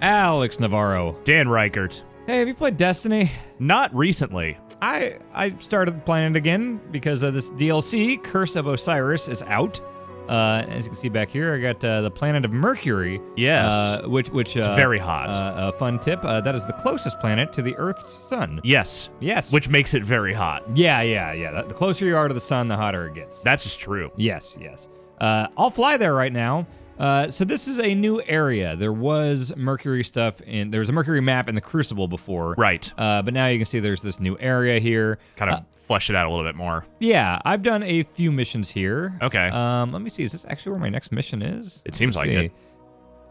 Alex Navarro. Dan Reichert. Hey, have you played Destiny? Not recently. I started playing it again because this DLC, Curse of Osiris, is out. As you can see back here, I got the planet of Mercury. Yes. Which it's very hot. A fun tip. That is the closest planet to the Earth's sun. Yes. Yes. Which makes it very hot. Yeah. The closer you are to the sun, the hotter it gets. That's just true. Yes. I'll fly there right now. So this is a new area. There was Mercury stuff there was a Mercury map in the Crucible before. Right. But now you can see there's this new area here. Kind of flesh it out a little bit more. Yeah, I've done a few missions here. Okay. Let me see. Is this actually where my next mission is? It seems like it.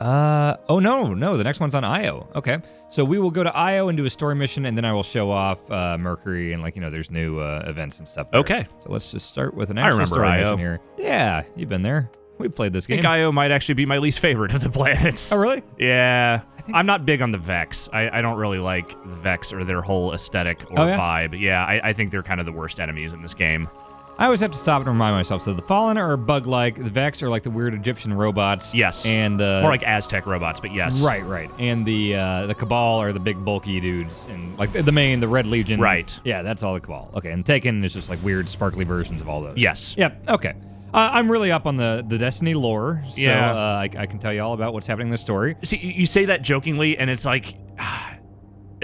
Oh, no. The next one's on Io. Okay. So we will go to Io and do a story mission, and then I will show off Mercury and, there's new events and stuff there. Okay. So let's just start with an actual story mission here. Yeah, you've been there. We've played this game. I think Io might actually be my least favorite of the planets. Oh, really? Yeah. I'm not big on the Vex. I don't really like the Vex or their whole aesthetic or vibe. Yeah, I think they're kind of the worst enemies in this game. I always have to stop and remind myself. So the Fallen are bug-like. The Vex are like the weird Egyptian robots. Yes. And more like Aztec robots, but yes. Right. And the Cabal are the big bulky dudes, and like the Red Legion. Right. Yeah, that's all the Cabal. Okay, and Taken is just like weird, sparkly versions of all those. Yes. Yep. Okay. I'm really up on the Destiny lore, so yeah. I can tell you all about what's happening in the story. See, you say that jokingly, and it's like...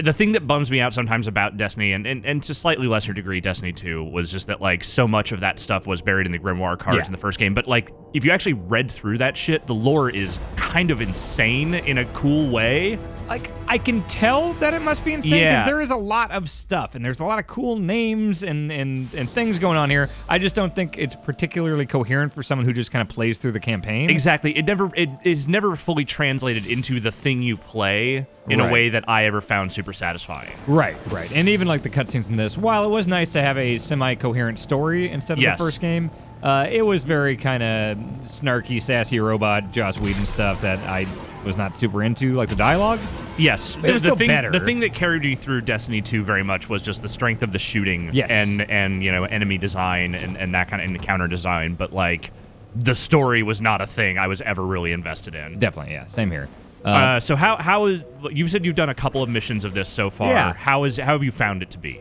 The thing that bums me out sometimes about Destiny, and to slightly lesser degree Destiny 2, was just that, so much of that stuff was buried in the Grimoire cards in the first game. But, if you actually read through that shit, the lore is kind of insane in a cool way. I can tell that it must be insane, because there is a lot of stuff, and there's a lot of cool names and things going on here. I just don't think it's particularly coherent for someone who just kind of plays through the campaign. Exactly. It is never fully translated into the thing you play in a way that I ever found super satisfying. Right. And even the cutscenes in this, while it was nice to have a semi-coherent story instead of the first game, it was very kind of snarky, sassy robot, Joss Whedon stuff that I was not super into, like the dialogue. Yes. It was still better. The thing that carried me through Destiny 2 very much was just the strength of the shooting and enemy design and that kind of encounter design, but the story was not a thing I was ever really invested in. Definitely, yeah. Same here. So how is... You said you've done a couple of missions of this so far. Yeah. How have you found it to be?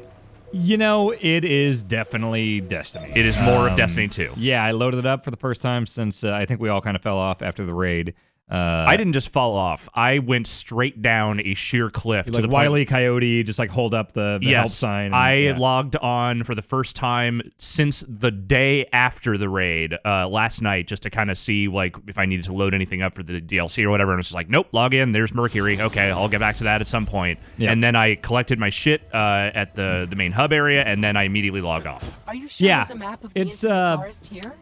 It is definitely Destiny. It is more of Destiny 2. Yeah, I loaded it up for the first time since I think we all kind of fell off after the raid. I didn't just fall off. I went straight down a sheer cliff. To the Wile E. Coyote, just hold up the help sign. I logged on for the first time since the day after the raid last night, just to kind of see if I needed to load anything up for the DLC or whatever. And it's just nope, log in. There's Mercury. Okay, I'll get back to that at some point. Yep. And then I collected my shit at the main hub area, and then I immediately logged off. Are you sure there's a map of the Infinite Forest here?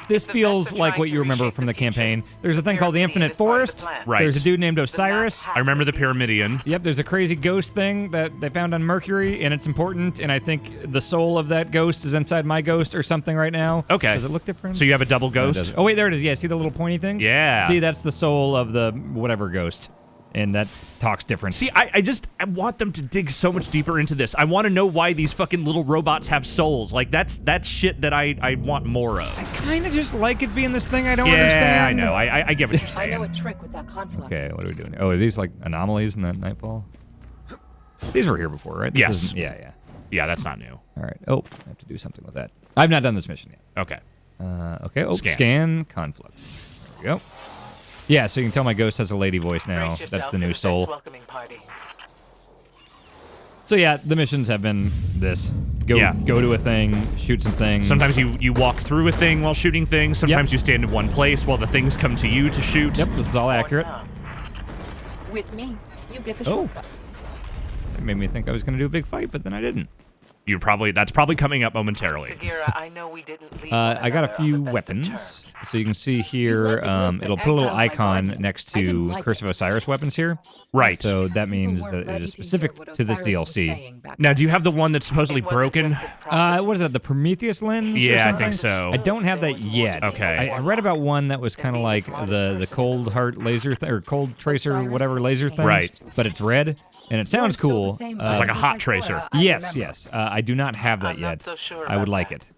This feels like what you remember from the campaign. There's a thing called the Infinite Forest. Right. There's a dude named Osiris. I remember the Pyramidion. Yep, there's a crazy ghost thing that they found on Mercury, and it's important, and I think the soul of that ghost is inside my ghost or something right now. Okay. Does it look different? So you have a double ghost? No, oh, wait, there it is. Yeah, see the little pointy things? Yeah. See, that's the soul of the whatever ghost. And that talks different. See, I want them to dig so much deeper into this. I want to know why these fucking little robots have souls. That's shit that I want more of. I kind of just like it being this thing I don't understand. Yeah, I know. I get what you're saying. I know a trick with that conflux. Okay, what are we doing? Oh, are these anomalies in that Nightfall? These were here before, right? Yes. Yeah. Yeah, that's not new. All right. Oh, I have to do something with that. I've not done this mission yet. Okay. Okay. Oh, scan conflux. There we go. Yeah, so you can tell my ghost has a lady voice now. That's the new soul. So yeah, the missions have been this. Go to a thing, shoot some things. Sometimes you walk through a thing while shooting things. Sometimes you stand in one place while the things come to you to shoot. Yep, this is all accurate. With me, you get the shortcuts. It made me think I was going to do a big fight, but then I didn't. That's probably coming up momentarily. Sagira, I know we didn't leave I got a few weapons. So you can see here, it'll put a little icon next to Curse of Osiris weapons here. Right. So that means that it is specific to this DLC. Now, do you have the one that's supposedly broken? What is that, the Prometheus lens? Yeah, or something? I think so. I don't have that yet. Okay. I read about one that was kind of like the Cold Heart laser or Cold Tracer, whatever laser thing. Right. But it's red. And it sounds cool. So it's like a hot tracer. Yes. I do not have that yet. I would like it.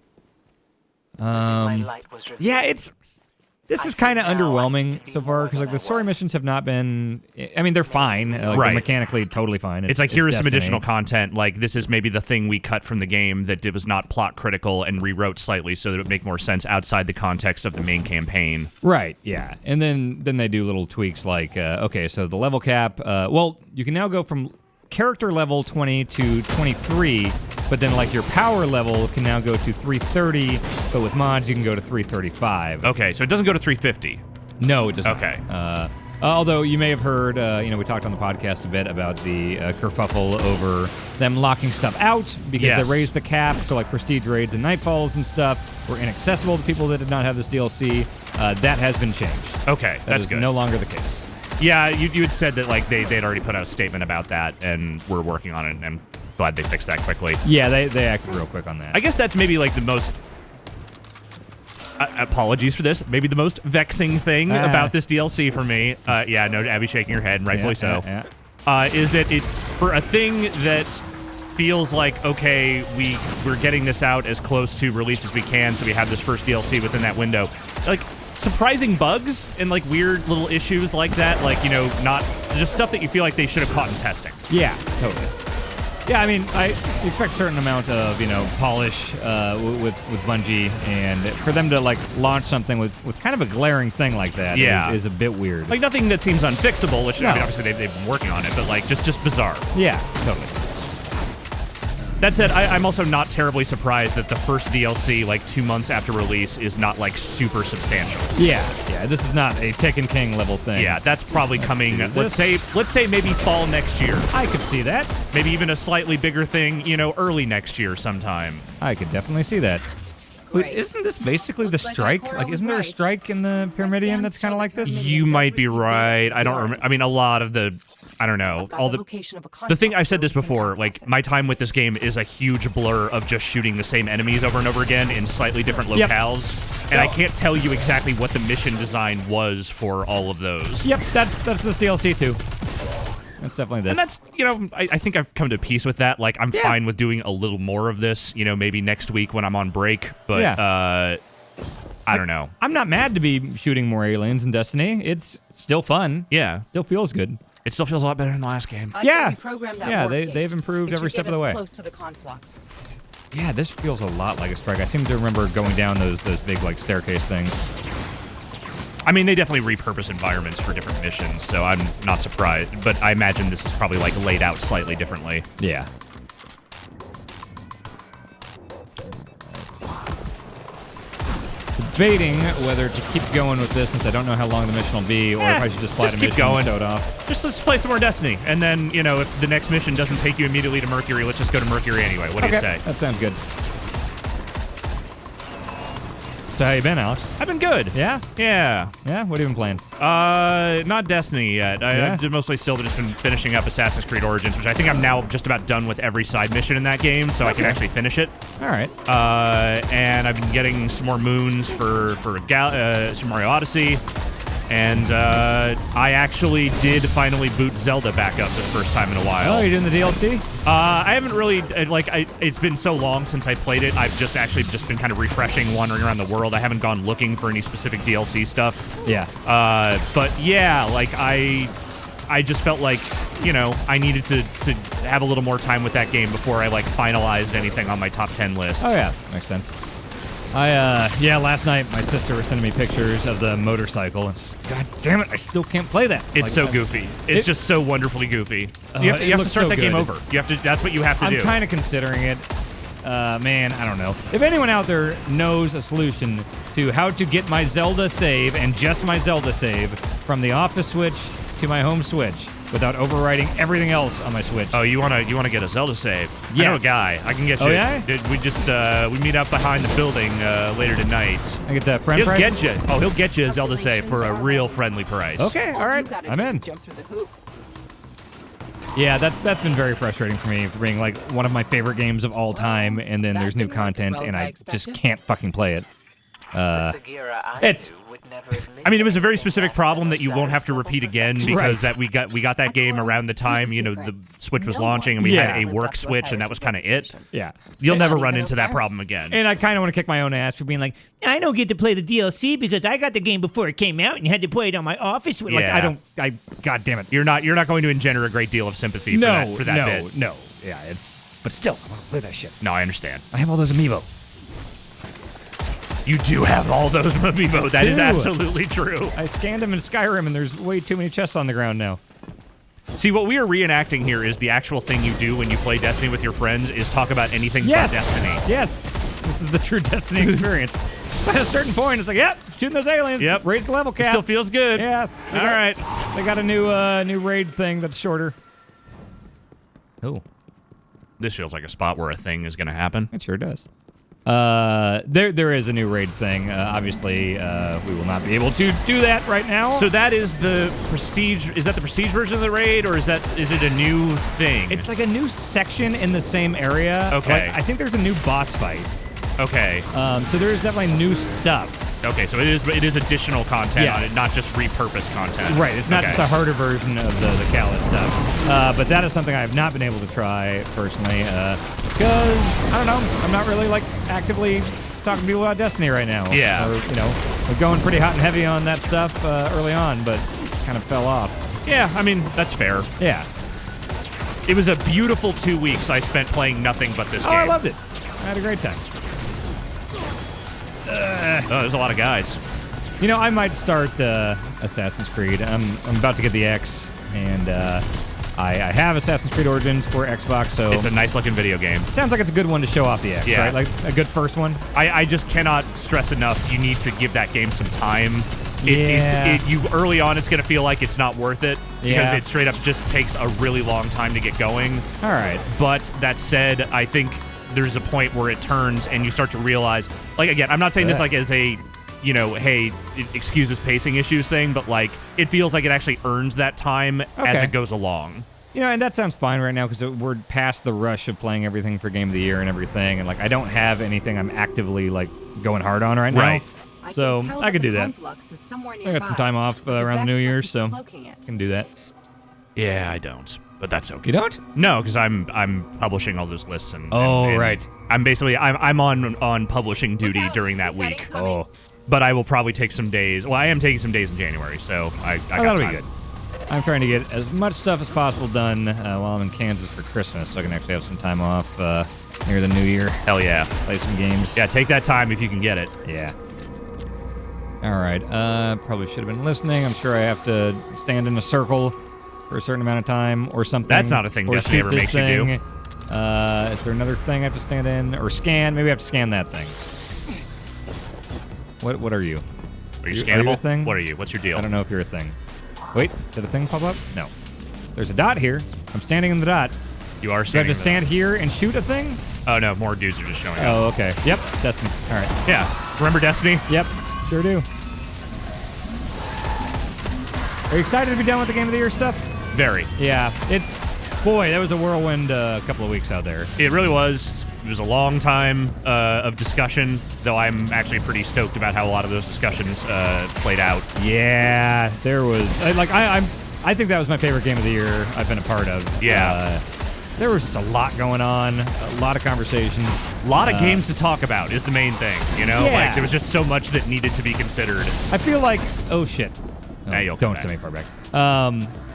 Yeah, This is kind of underwhelming so far because like the story missions have not been. I mean, they're fine. Like, They're mechanically totally fine. It's like here's some Destiny. additional content. Like this is maybe the thing we cut from the game that was not plot critical and rewrote slightly so that it would make more sense outside the context of the main campaign. Right. Yeah. And then they do little tweaks like okay, so the level cap. Well, you can now go from character level 20 to 23, but then like your power level can now go to 330, but with mods you can go to 335. Okay, so it doesn't go to 350. No, it doesn't. Okay. Although you may have heard, we talked on the podcast a bit about the kerfuffle over them locking stuff out because they raised the cap, so like prestige raids and nightfalls and stuff were inaccessible to people that did not have this DLC. That has been changed. Okay, That that's is good. no longer the case. Yeah, you had said that like they'd already put out a statement about that and we're working on it, and I'm glad they fixed that quickly. Yeah, they acted real quick on that. I guess that's maybe like the most apologies for this, maybe the most vexing thing about this DLC for me. Yeah, no, Abby's shaking her head, and rightfully so. Is that it for a thing that feels like, okay, we're getting this out as close to release as we can, so we have this first DLC within that window. Like, surprising bugs and, like, weird little issues like that, like, not just stuff that you feel like they should have caught in testing. Yeah, totally. Yeah, I mean, I expect a certain amount of, polish with Bungie, and for them to, like, launch something with kind of a glaring thing like that is a bit weird. Like, nothing that seems unfixable, which, I mean, obviously they've been working on it, but, like, just bizarre. Yeah, totally. That said, I'm also not terribly surprised that the first DLC, like 2 months after release, is not like super substantial. Yeah, this is not a Tekken King level thing. Yeah, that's probably coming. Let's say maybe fall next year. I could see that. Maybe even a slightly bigger thing, early next year sometime. I could definitely see that. Wait, isn't this basically the strike? Like, isn't there a strike in the Pyramidion that's kind of like this? You might be right. I don't remember. I mean, a lot of the. I don't know. The thing, I've said this before, like, my time with this game is a huge blur of just shooting the same enemies over and over again in slightly different locales. And I can't tell you exactly what the mission design was for all of those. Yep, that's this DLC too. That's definitely this. And that's, I think I've come to peace with that. Like, I'm fine with doing a little more of this, maybe next week when I'm on break. But, I don't know. I'm not mad to be shooting more aliens in Destiny. It's still fun. Yeah. Still feels good. It still feels a lot better than the last game. They've improved every step of the way. Close to the conflux. Yeah, this feels a lot like a strike. I seem to remember going down those big, like, staircase things. I mean, they definitely repurpose environments for different missions, so I'm not surprised. But I imagine this is probably, like, laid out slightly differently. Yeah. Debating whether to keep going with this since I don't know how long the mission will be, or if I should just fly to mission and show it off. Let's play some more Destiny, and then, if the next mission doesn't take you immediately to Mercury, let's just go to Mercury anyway. What do you say? That sounds good. So how you been, Alex? I've been good. Yeah? Yeah. Yeah? What have you been playing? Not Destiny yet. I've mostly still just been finishing up Assassin's Creed Origins, which I think I'm now just about done with every side mission in that game, so I can actually finish it. All right. And I've been getting some more moons for Super Mario Odyssey. And I actually did finally boot Zelda back up for the first time in a while. Oh, you're doing the DLC? I haven't really, it's been so long since I played it, I've just been kind of refreshing, wandering around the world. I haven't gone looking for any specific DLC stuff. Yeah. But yeah, like, I just felt like, I needed to have a little more time with that game before I, like, finalized anything on my top 10 list. Oh, yeah. Makes sense. Last night my sister was sending me pictures of the motorcycle. And God damn it, I still can't play that. It's so goofy. It's just so wonderfully goofy. You have to start that game over. That's what you have to do. I'm kind of considering it. Man, I don't know. If anyone out there knows a solution to how to get my Zelda save and just my Zelda save from the office Switch to my home Switch without overwriting everything else on my Switch. Oh, you wanna get a Zelda save? Yes. I know a guy. I can get you. Oh, yeah? We meet up behind the building later tonight. I get that friend price? He'll get you a Zelda save for a real friendly price. Okay, all right. I'm in. Jump through the hoop. Yeah, that's been very frustrating for me, for being like one of my favorite games of all time, and then there's new content, and I just can't fucking play it. It's I mean, it was a very specific problem that you won't have to repeat again because that we got that game around the time the Switch was launching and we had a work Switch and that was kind of it. Yeah. You'll never run into that problem again. And I kind of want to kick my own ass for being like, I don't get to play the DLC because I got the game before it came out and had to play it on my office. Yeah. God damn it. You're not going to engender a great deal of sympathy for that bit. No. Yeah, but still, I want to play that shit. No, I understand. I have all those amiibo. You do have all those amiibo. That is absolutely true. I scanned them in Skyrim, and there's way too many chests on the ground now. See, what we are reenacting here is the actual thing you do when you play Destiny with your friends is talk about anything but Destiny. Yes. This is the true Destiny experience. At a certain point, it's like, yep, shooting those aliens. Yep. Raise the level cap. It still feels good. Yeah. All right. They got a new raid thing that's shorter. Oh. This feels like a spot where a thing is going to happen. It sure does. There is a new raid thing. Obviously, we will not be able to do that right now. So that is the prestige. Is that the prestige version of the raid, or is it a new thing? It's like a new section in the same area. Okay. I think there's a new boss fight. Okay. So there is definitely new stuff. Okay, so it is additional content on it, not just repurposed content. Right, it's not just a harder version of the Callus stuff. But that is something I have not been able to try personally because I don't know. I'm not really actively talking to people about Destiny right now. Yeah. Or, we're going pretty hot and heavy on that stuff early on, but kind of fell off. Yeah, I mean that's fair. Yeah. It was a beautiful 2 weeks I spent playing nothing but this game. I loved it. I had a great time. There's a lot of guys. I might start Assassin's Creed. I'm about to get the X, and I have Assassin's Creed Origins for Xbox, so it's a nice-looking video game. Sounds like it's a good one to show off the X, right? Like a good first one. I just cannot stress enough. You need to give that game some time. Early on, it's going to feel like it's not worth it because it straight up just takes a really long time to get going. All right, but that said, I think there's a point where it turns and you start to realize, again, I'm not saying this as a, hey, it excuses pacing issues thing, but it feels like it actually earns that time as it goes along. And that sounds fine right now because we're past the rush of playing everything for Game of the Year and everything, and I don't have anything I'm actively going hard on right now. Right. So I could do that. I got some time off around the New Year, so I can do that. Yeah, I don't. But that's okay. You don't? No, because I'm publishing all those lists and right. I'm basically I'm on publishing duty during that week. Oh, but I will probably take some days. Well, I am taking some days in January, so I got that'll time. be good. I'm trying to get as much stuff as possible done while I'm in Kansas for Christmas, so I can actually have some time off near the New Year. Hell yeah, play some games. Yeah, take that time if you can get it. Yeah. All right. Probably should have been listening. I'm sure I have to stand in a circle for a certain amount of time or something. That's not a thing Destiny ever makes you do. Is there another thing I have to stand in? Or scan? Maybe I have to scan that thing. What are you? Are you scannable? Are you a thing? What are you? What's your deal? I don't know if you're a thing. Wait, did a thing pop up? No. There's a dot here. I'm standing in the dot. You are standing. standing. Do I have to stand here and shoot a thing? Oh no, more dudes are just showing up. Oh, okay. Yep, Destiny. All right. Yeah. Remember Destiny? Yep, sure do. Are you excited to be done with the Game of the Year stuff? Very. Yeah, boy, that was a whirlwind a couple of weeks out there. It really was. It was a long time of discussion, though I'm actually pretty stoked about how a lot of those discussions played out. Yeah, there was. I think that was my favorite Game of the Year I've been a part of. Yeah. There was just a lot going on, a lot of conversations. A lot of games to talk about is the main thing, Yeah. There was just so much that needed to be considered. I feel like, oh shit. You'll don't send me far back.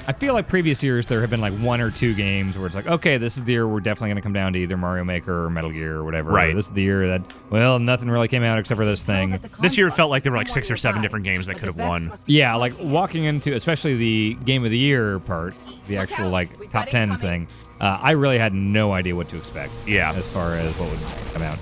I feel like previous years there have been one or two games where it's okay, this is the year we're definitely going to come down to either Mario Maker or Metal Gear or whatever. Right. Or this is the year that, nothing really came out except for this thing. This year it felt like there were 6 or 7 different games that could have won. Yeah, walking into, especially the Game of the Year part, the actual top 10 thing, I really had no idea what to expect. Yeah. As far as what would come out.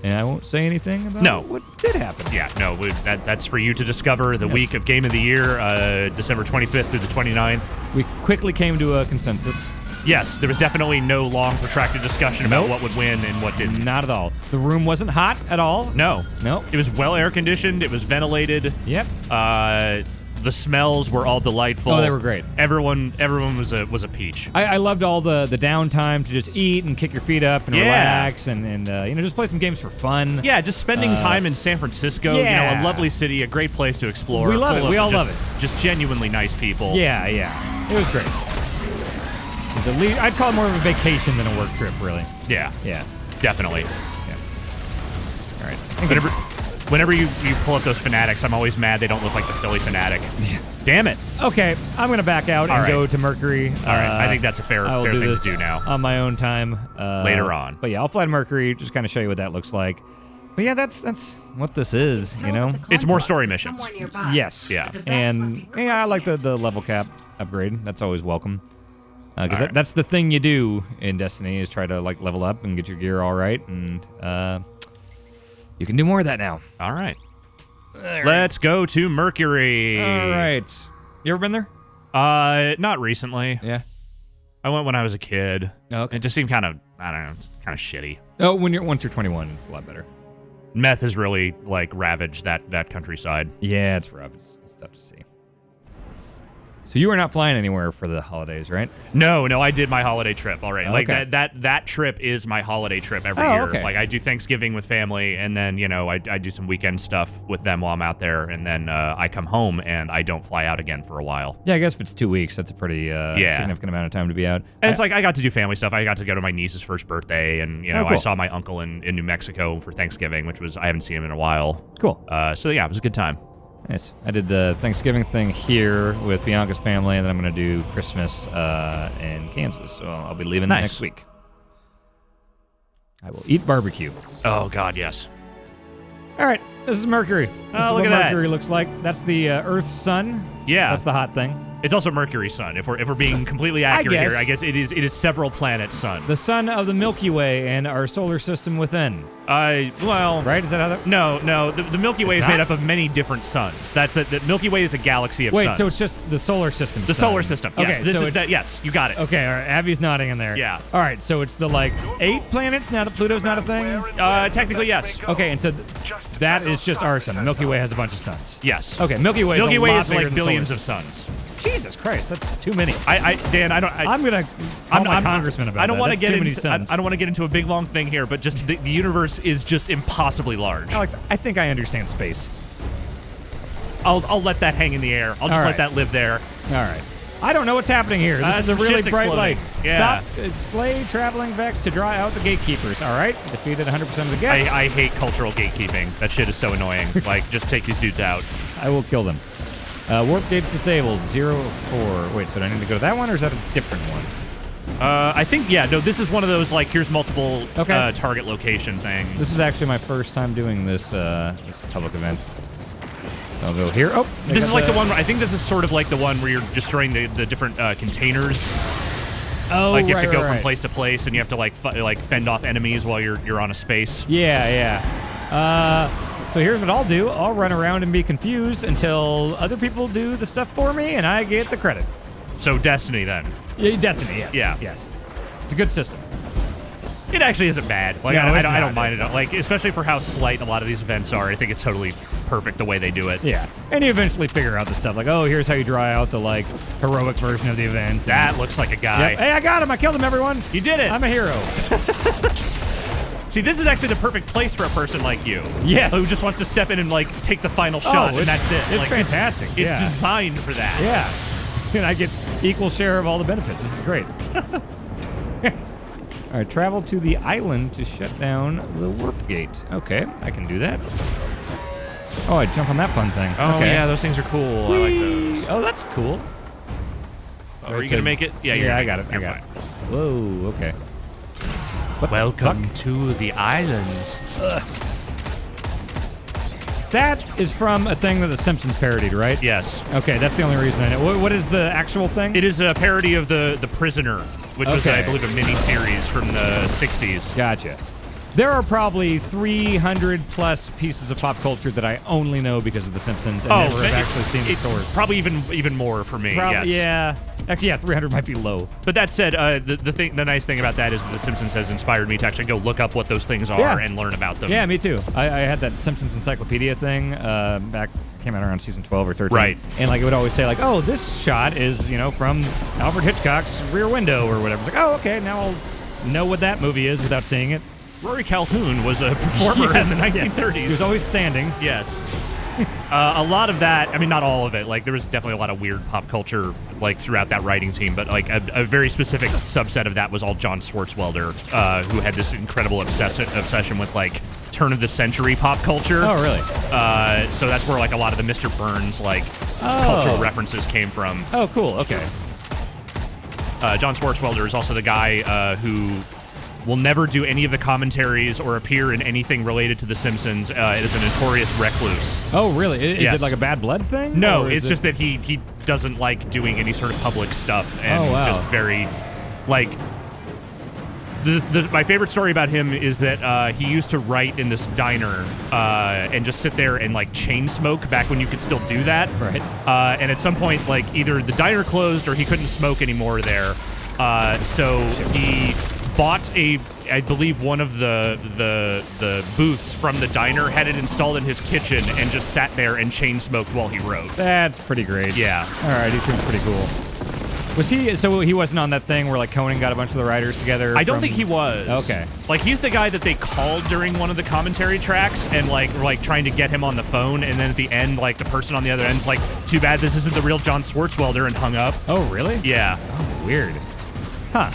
And I won't say anything about what did happen. Yeah, no, that's for you to discover the week of Game of the Year, December 25th through the 29th. We quickly came to a consensus. Yes, there was definitely no long, protracted discussion about what would win and what didn't. Not at all. The room wasn't hot at all. No. No. It was well air-conditioned. It was ventilated. Yep. The smells were all delightful. Oh, they were great. Everyone was a peach. I loved all the downtime to just eat and kick your feet up and relax and just play some games for fun. Yeah, just spending time in San Francisco. Yeah. A lovely city, a great place to explore. We love it. We all love it. Just genuinely nice people. Yeah. It was great. I'd call it more of a vacation than a work trip, really. Yeah. Definitely. Yeah. All right. Whenever you pull up those Fanatics, I'm always mad they don't look like the Philly Fanatic. Yeah. Damn it. Okay, I'm going to back out and go to Mercury. All right, I think that's a fair thing to do now. On my own time. Later on. But yeah, I'll fly to Mercury, just kind of show you what that looks like. But yeah, that's what this is, you know? It's more story missions. Yes. Yeah. And I like the level cap upgrade. That's always welcome. Because Right. that's the thing you do in Destiny is try to level up and get your gear all right. And you can do more of that now. All right. Let's go to Mercury. All right. You ever been there? Not recently. Yeah. I went when I was a kid. Oh, okay. It just seemed kind of, I don't know, it's kind of shitty. Oh, once you're 21, it's a lot better. Meth has really ravaged that countryside. Yeah, it's rough. It's tough to see. So you were not flying anywhere for the holidays, right? No, I did my holiday trip already. Okay. Like that trip is my holiday trip every year. Okay. Like I do Thanksgiving with family, and then I do some weekend stuff with them while I'm out there, and then I come home and I don't fly out again for a while. Yeah, I guess if it's 2 weeks, that's a pretty significant amount of time to be out. And it's like I got to do family stuff. I got to go to my niece's first birthday, and cool. I saw my uncle in New Mexico for Thanksgiving, which was I haven't seen him in a while. Cool. So yeah, it was a good time. Nice. I did the Thanksgiving thing here with Bianca's family, and then I'm going to do Christmas in Kansas. So I'll be leaving next week. I will eat barbecue. Oh, God, yes. All right. This is Mercury. This is look what at that. Mercury looks like. That's the Earth's sun. Yeah. That's the hot thing. It's also Mercury's sun. If we're being completely accurate here, I guess it is several planets' sun. The sun of the Milky Way and our solar system within. Well, Right? Is that how that? No. The Milky Way It's is made not? up of many different suns. That's the Milky Way is a galaxy of Wait, suns. so it's just the solar system. the solar system. Yes, Okay, so yes, you got it. Okay, all right. Abby's nodding in there. Yeah. All right, so it's the 8 planets now that Pluto's not a thing. Technically, yes. Okay, and so that is just our sun. The Milky Way has a bunch of suns. Yes. Okay, Milky Way. Milky is a Way lot is bigger like than billions solar of suns. Jesus Christ, that's too many. Dan, I'm gonna call my congressman about that. I don't want to That's get too many into. suns. I don't want to get into a big long thing here, but just the universe is just impossibly large. Alex, I think I understand space. I'll let that hang in the air. I'll just All let right. that live there. All right. I don't know what's happening here. This is a some really shit's bright exploding. light. Yeah. Stop. Slay traveling Vex to draw out the gatekeepers. All right. Defeated 100% of the guests. I hate cultural gatekeeping. That shit is so annoying. Like, just take these dudes out. I will kill them. Warp gates disabled. 0-4. Wait, so do I need to go to that one, or is that a different one? I think, no, this is one of those, here's multiple Okay. target location things. This is actually my first time doing this this public event. I'll go here. Oh, This is like the one, I think this is sort of like the one where you're destroying the different containers. Oh, Like, you have to go right. from place to place, and you have to, fend off enemies while you're on a space. Yeah. So here's what I'll do. I'll run around and be confused until other people do the stuff for me, and I get the credit. So, Destiny, then. Yeah, Destiny, yes. Yeah. Yes. It's a good system. It actually isn't bad. Like, No, I it's don't not. mind it. Like, especially for how slight a lot of these events are, I think it's totally perfect the way they do it. Yeah. And you eventually figure out the stuff. Like, oh, here's how you draw out the, heroic version of the event. That looks like a guy. Yep. Hey, I got him. I killed him, everyone. You did it. I'm a hero. See, this is actually the perfect place for a person like you. Yes. Who just wants to step in and, take the final shot, and that's it. It's fantastic. It's yeah. designed for that. Yeah. And I get equal share of all the benefits. This is great. All right, travel to the island to shut down the warp gate. Okay, I can do that. Oh, I jump on that fun thing. Oh, okay. yeah, those things are cool. I like those. Oh, that's cool. Are you going to make it? Yeah, I got it. You're I got it. fine. Whoa, okay. What the Welcome fuck? to the island. That is from a thing that The Simpsons parodied, right? Yes. Okay, that's the only reason I know. What is the actual thing? It is a parody of The Prisoner, which was, Okay. I believe, a mini-series from the 60s. Gotcha. There are probably 300 plus pieces of pop culture that I only know because of The Simpsons and never have actually seen the source. Probably even more for me, yes. Yeah. Actually, yeah, 300 might be low. But that said, the nice thing about that is that The Simpsons has inspired me to actually go look up what those things are Yeah. and learn about them. Yeah, me too. I had that Simpsons encyclopedia thing back came out around season 12 or 13. Right. And like it would always say like, oh, this shot is, from Alfred Hitchcock's Rear Window or whatever. It's like, oh, okay, now I'll know what that movie is without seeing it. Rory Calhoun was a performer in the 1930s. He was always standing. Yes. A lot of that, I mean, not all of it. Like, there was definitely a lot of weird pop culture, like, throughout that writing team. But, like, a very specific subset of that was all John Swartzwelder, who had this incredible obsession with, like, turn-of-the-century pop culture. Oh, really? So that's where, like, a lot of the Mr. Burns, like, cultural references came from. Oh, cool. Okay. John Swartzwelder is also the guy who will never do any of the commentaries or appear in anything related to The Simpsons. It is a notorious recluse. Oh, really? Is Yes. it like a bad blood thing? No, Or it's is just that he doesn't like doing any sort of public stuff, and Oh, wow. just very, like, my favorite story about him is that he used to write in this diner and just sit there and, like, chain smoke back when you could still do that. Right. And at some point, like, either the diner closed or he couldn't smoke anymore there. So he bought I believe one of the booths from the diner, had it installed in his kitchen, and just sat there and chain smoked while he wrote. That's pretty great. Yeah. All right, he seems pretty cool. Was he? So he wasn't on that thing where like Conan got a bunch of the writers together? I don't think he was. Okay. Like, he's the guy that they called during one of the commentary tracks and like were like trying to get him on the phone, and then at the end, like, the person on the other end's like, "Too bad this isn't the real John Swartzwelder," and hung up. Oh, really? Yeah. Oh, weird. Huh.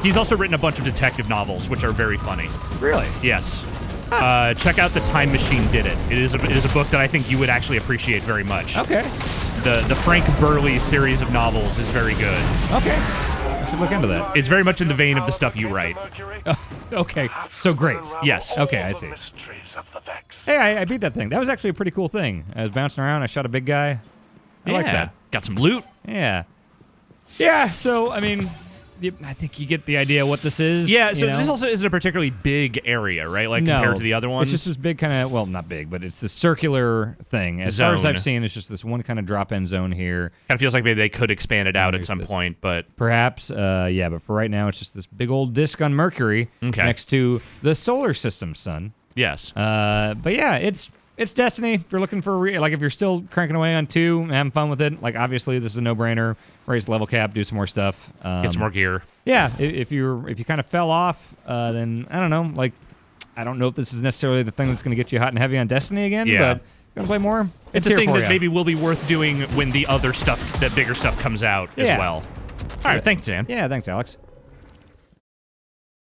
He's also written a bunch of detective novels, which are very funny. Really? Yes. Check out The Time Machine Did It. It is a book that I think you would actually appreciate very much. Okay. The Frank Burley series of novels is very good. Okay. I should look into that. It's very much in the vein of the stuff you write. Okay. So great. Yes. Okay, I see. Hey, I beat that thing. That was actually a pretty cool thing. I was bouncing around. I shot a big guy. I like that. Got some loot. Yeah. Yeah, so, I mean, I think you get the idea what this is. Yeah, so you know? this also isn't a particularally big area, right? Like, No, compared to the other ones? It's just this big kind of, well, not big, but it's this circular thing. As far as Zone. I've seen, it's just this one kind of drop-in zone here. Kind of feels like maybe they could expand it out at Here's some this. point, but... Perhaps, yeah, but for right now, it's just this big old disk on Mercury next to the solar system sun. Yes. But yeah, it's Destiny. If you're looking for if you're still cranking away on 2, having fun with it, like, obviously this is a no-brainer. Raise the level cap, do some more stuff. Get some more gear. Yeah, if you kind of fell off, then I don't know. Like, I don't know if this is necessarily the thing that's going to get you hot and heavy on Destiny again. Yeah. But gonna play more. It's a here thing for that ya. maybe will be worth doing when the other stuff, that bigger stuff, comes out as Yeah. well. All right, thanks, Dan. Yeah, thanks, Alex.